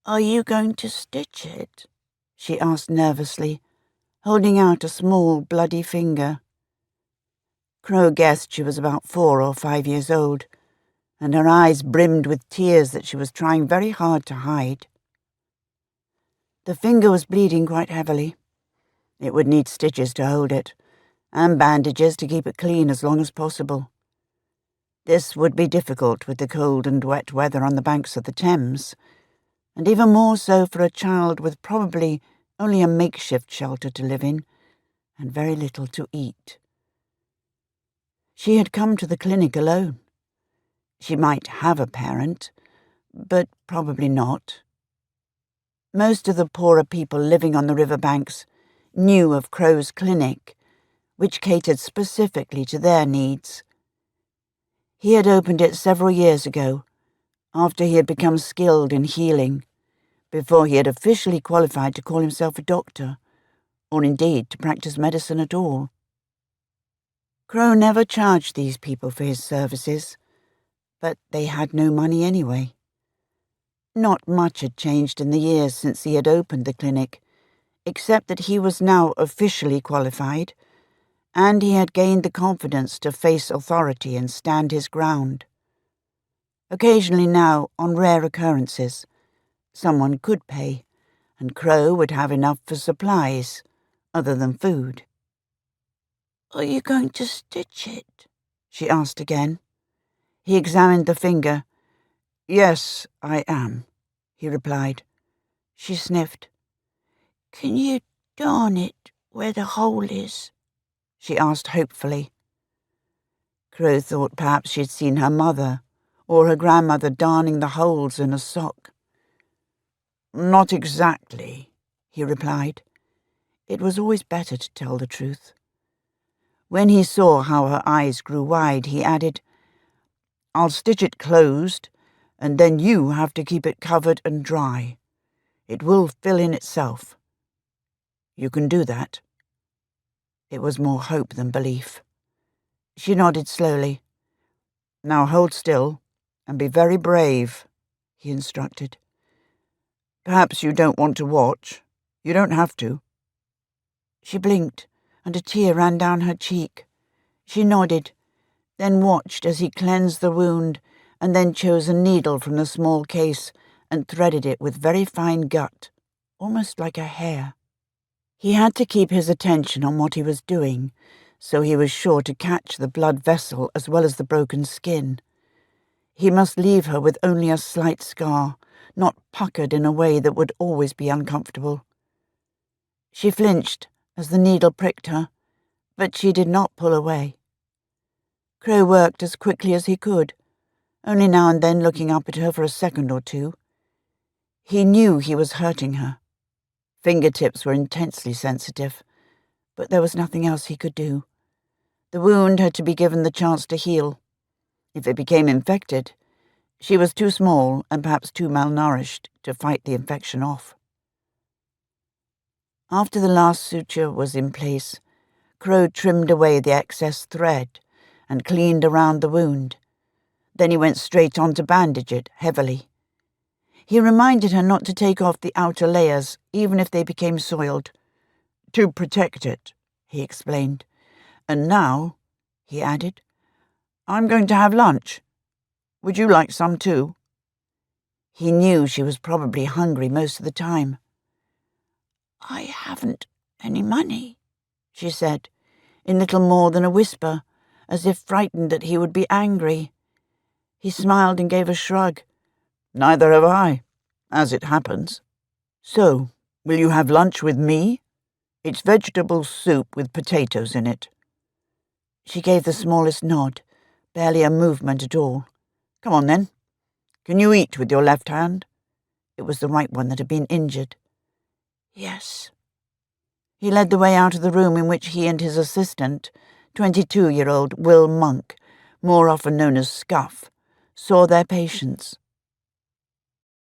"Are you going to stitch it?" she asked nervously, holding out a small, bloody finger. Crowe guessed she was about 4 or 5 years old, and her eyes brimmed with tears that she was trying very hard to hide. The finger was bleeding quite heavily. It would need stitches to hold it, and bandages to keep it clean as long as possible. This would be difficult with the cold and wet weather on the banks of the Thames, and even more so for a child with probably only a makeshift shelter to live in and very little to eat. She had come to the clinic alone. She might have a parent, but probably not. Most of the poorer people living on the river banks knew of Crowe's clinic, which catered specifically to their needs. He had opened it several years ago, after he had become skilled in healing, before he had officially qualified to call himself a doctor, or indeed to practice medicine at all. Crowe never charged these people for his services, but they had no money anyway. Not much had changed in the years since he had opened the clinic, except that he was now officially qualified, and he had gained the confidence to face authority and stand his ground. Occasionally now, on rare occurrences, someone could pay, and Crowe would have enough for supplies, other than food. "Are you going to stitch it?" she asked again. He examined the finger. "Yes, I am," he replied. She sniffed. "Can you darn it where the hole is?" she asked hopefully. Crowe thought perhaps she had seen her mother or her grandmother darning the holes in a sock. "Not exactly," he replied. It was always better to tell the truth. When he saw how her eyes grew wide, he added, "I'll stitch it closed, and then you have to keep it covered and dry. It will fill in itself. You can do that." It was more hope than belief. She nodded slowly. "Now hold still, and be very brave," he instructed. "Perhaps you don't want to watch. You don't have to." She blinked, and a tear ran down her cheek. She nodded, then watched as he cleansed the wound, and then chose a needle from the small case and threaded it with very fine gut, almost like a hair. He had to keep his attention on what he was doing, so he was sure to catch the blood vessel as well as the broken skin. He must leave her with only a slight scar, not puckered in a way that would always be uncomfortable. She flinched as the needle pricked her, but she did not pull away. Crowe worked as quickly as he could, only now and then looking up at her for a second or two. He knew he was hurting her. Fingertips were intensely sensitive, but there was nothing else he could do. The wound had to be given the chance to heal. If it became infected, she was too small and perhaps too malnourished to fight the infection off. After the last suture was in place, Crowe trimmed away the excess thread and cleaned around the wound. Then he went straight on to bandage it heavily. He reminded her not to take off the outer layers, even if they became soiled. "To protect it," he explained. "And now," he added, "I'm going to have lunch. Would you like some too?" He knew she was probably hungry most of the time. "I haven't any money," she said, in little more than a whisper, as if frightened that he would be angry. He smiled and gave a shrug. "Neither have I, as it happens. So, will you have lunch with me? It's vegetable soup with potatoes in it." She gave the smallest nod, barely a movement at all. "Come on, then. Can you eat with your left hand?" It was the right one that had been injured. "Yes." He led the way out of the room in which he and his assistant, 22-year-old Will Monk, more often known as Scuff, saw their patients.